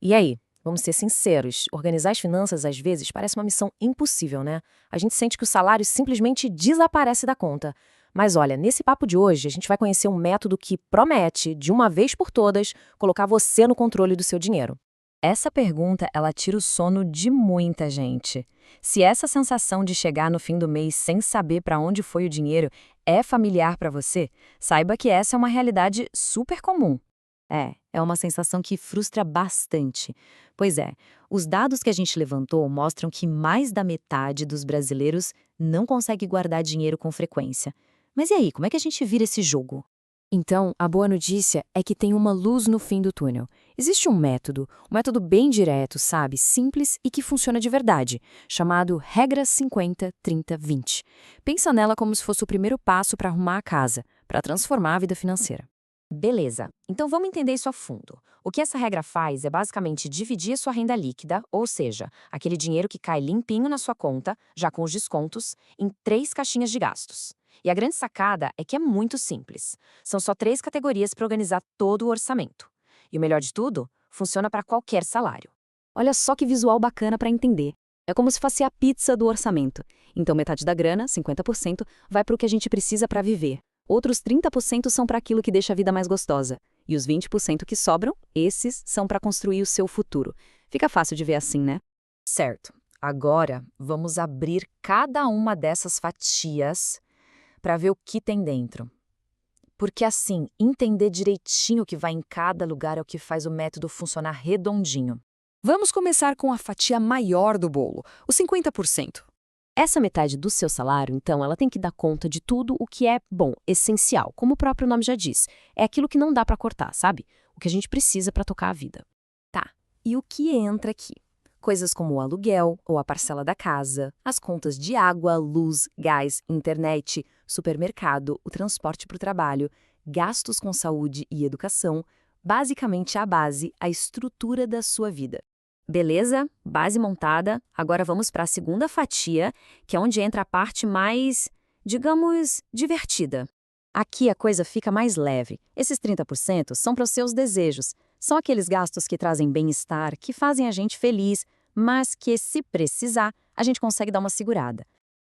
E aí? Vamos ser sinceros, organizar as finanças às vezes parece uma missão impossível, né? A gente sente que o salário simplesmente desaparece da conta. Mas olha, nesse papo de hoje, a gente vai conhecer um método que promete, de uma vez por todas, colocar você no controle do seu dinheiro. Essa pergunta, ela tira o sono de muita gente. Se essa sensação de chegar no fim do mês sem saber para onde foi o dinheiro é familiar para você, saiba que essa é uma realidade super comum. É uma sensação que frustra bastante. Pois é, os dados que a gente levantou mostram que mais da metade dos brasileiros não consegue guardar dinheiro com frequência. Mas e aí, como é que a gente vira esse jogo? Então, a boa notícia é que tem uma luz no fim do túnel. Existe um método bem direto, sabe, simples e que funciona de verdade, chamado Regra 50-30-20. Pensa nela como se fosse o primeiro passo para arrumar a casa, para transformar a vida financeira. Beleza, então vamos entender isso a fundo. O que essa regra faz é basicamente dividir a sua renda líquida, ou seja, aquele dinheiro que cai limpinho na sua conta, já com os descontos, em três caixinhas de gastos. E a grande sacada é que é muito simples. São só três categorias para organizar todo o orçamento. E o melhor de tudo, funciona para qualquer salário. Olha só que visual bacana para entender. É como se fosse a pizza do orçamento. Então, metade da grana, 50%, vai para o que a gente precisa para viver. Outros 30% são para aquilo que deixa a vida mais gostosa. E os 20% que sobram, esses são para construir o seu futuro. Fica fácil de ver assim, né? Certo. Agora, vamos abrir cada uma dessas fatias para ver o que tem dentro. Porque assim, entender direitinho o que vai em cada lugar é o que faz o método funcionar redondinho. Vamos começar com a fatia maior do bolo, os 50%. Essa metade do seu salário, então, ela tem que dar conta de tudo o que é, bom, essencial, como o próprio nome já diz. É aquilo que não dá para cortar, sabe? O que a gente precisa para tocar a vida. Tá, e o que entra aqui? Coisas como o aluguel ou a parcela da casa, as contas de água, luz, gás, internet, supermercado, o transporte para o trabalho, gastos com saúde e educação, basicamente a base, a estrutura da sua vida. Beleza? Base montada. Agora vamos para a segunda fatia, que é onde entra a parte mais, digamos, divertida. Aqui a coisa fica mais leve. Esses 30% são para os seus desejos. São aqueles gastos que trazem bem-estar, que fazem a gente feliz, mas que, se precisar, a gente consegue dar uma segurada.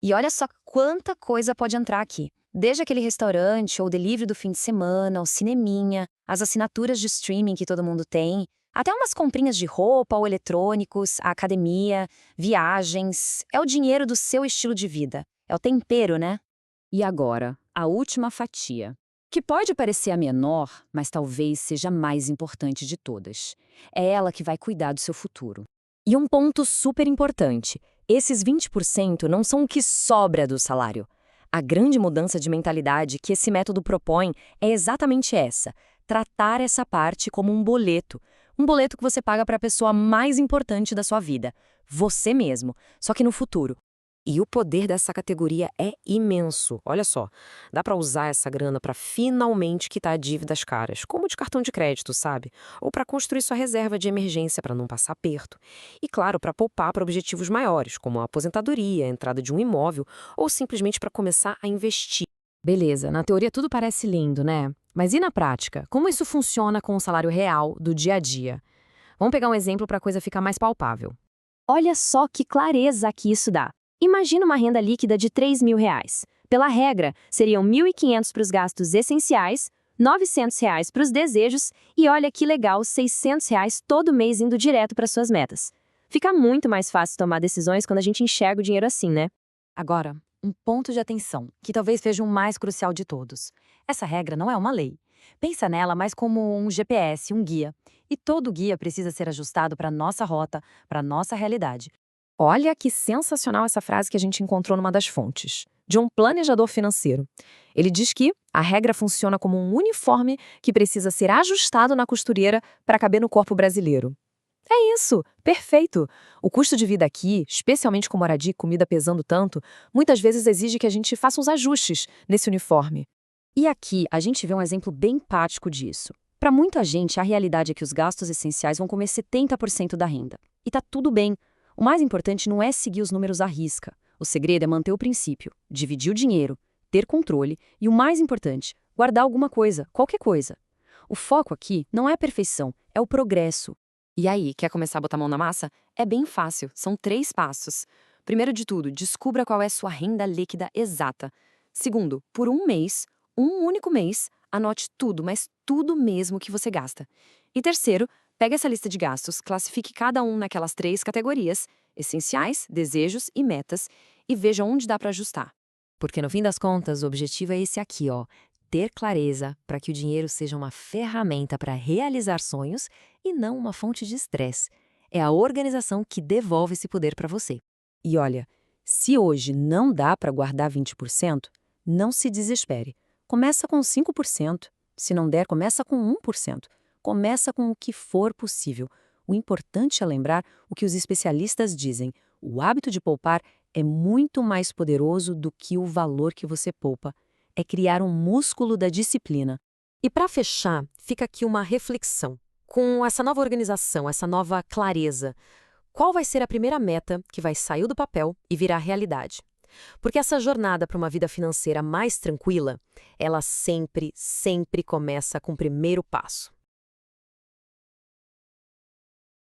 E olha só quanta coisa pode entrar aqui. Desde aquele restaurante ou delivery do fim de semana, o cineminha, as assinaturas de streaming que todo mundo tem, até umas comprinhas de roupa ou eletrônicos, a academia, viagens. É o dinheiro do seu estilo de vida. É o tempero, né? E agora, a última fatia, que pode parecer a menor, mas talvez seja a mais importante de todas. É ela que vai cuidar do seu futuro. E um ponto super importante, esses 20% não são o que sobra do salário. A grande mudança de mentalidade que esse método propõe é exatamente essa, tratar essa parte como um boleto. Um boleto que você paga para a pessoa mais importante da sua vida, você mesmo, só que no futuro. E o poder dessa categoria é imenso. Olha só, dá para usar essa grana para finalmente quitar dívidas caras, como de cartão de crédito, sabe? Ou para construir sua reserva de emergência para não passar aperto. E claro, para poupar para objetivos maiores, como a aposentadoria, a entrada de um imóvel, ou simplesmente para começar a investir. Beleza, na teoria tudo parece lindo, né? Mas e na prática? Como isso funciona com o salário real do dia a dia? Vamos pegar um exemplo para a coisa ficar mais palpável. Olha só que clareza que isso dá. Imagina uma renda líquida de R$ 3.000. Pela regra, seriam 1.500 para os gastos essenciais, R$ 900 para os desejos e olha que legal, R$ 600 todo mês indo direto para suas metas. Fica muito mais fácil tomar decisões quando a gente enxerga o dinheiro assim, né? Agora, um ponto de atenção, que talvez seja o mais crucial de todos. Essa regra não é uma lei. Pensa nela mais como um GPS, um guia. E todo guia precisa ser ajustado para a nossa rota, para a nossa realidade. Olha que sensacional essa frase que a gente encontrou numa das fontes, de um planejador financeiro. Ele diz que a regra funciona como um uniforme que precisa ser ajustado na costureira para caber no corpo brasileiro. É isso, perfeito! O custo de vida aqui, especialmente com moradia e comida pesando tanto, muitas vezes exige que a gente faça uns ajustes nesse uniforme. E aqui a gente vê um exemplo bem prático disso. Para muita gente, a realidade é que os gastos essenciais vão comer 70% da renda. E tá tudo bem. O mais importante não é seguir os números à risca. O segredo é manter o princípio, dividir o dinheiro, ter controle e, o mais importante, guardar alguma coisa, qualquer coisa. O foco aqui não é a perfeição, é o progresso. E aí, quer começar a botar a mão na massa? É bem fácil, são 3 passos. Primeiro de tudo, descubra qual é sua renda líquida exata. Segundo, por um mês, um único mês, anote tudo, mas tudo mesmo que você gasta. E terceiro, pegue essa lista de gastos, classifique cada um naquelas 3 categorias, essenciais, desejos e metas, e veja onde dá para ajustar. Porque no fim das contas, o objetivo é esse aqui, ó. Ter clareza para que o dinheiro seja uma ferramenta para realizar sonhos e não uma fonte de estresse. É a organização que devolve esse poder para você. E olha, se hoje não dá para guardar 20%, não se desespere. Começa com 5%. Se não der, começa com 1%. Começa com o que for possível. O importante é lembrar o que os especialistas dizem. O hábito de poupar é muito mais poderoso do que o valor que você poupa. É criar um músculo da disciplina. E para fechar, fica aqui uma reflexão. Com essa nova organização, essa nova clareza, qual vai ser a primeira meta que vai sair do papel e virar realidade? Porque essa jornada para uma vida financeira mais tranquila, ela sempre, sempre começa com o primeiro passo.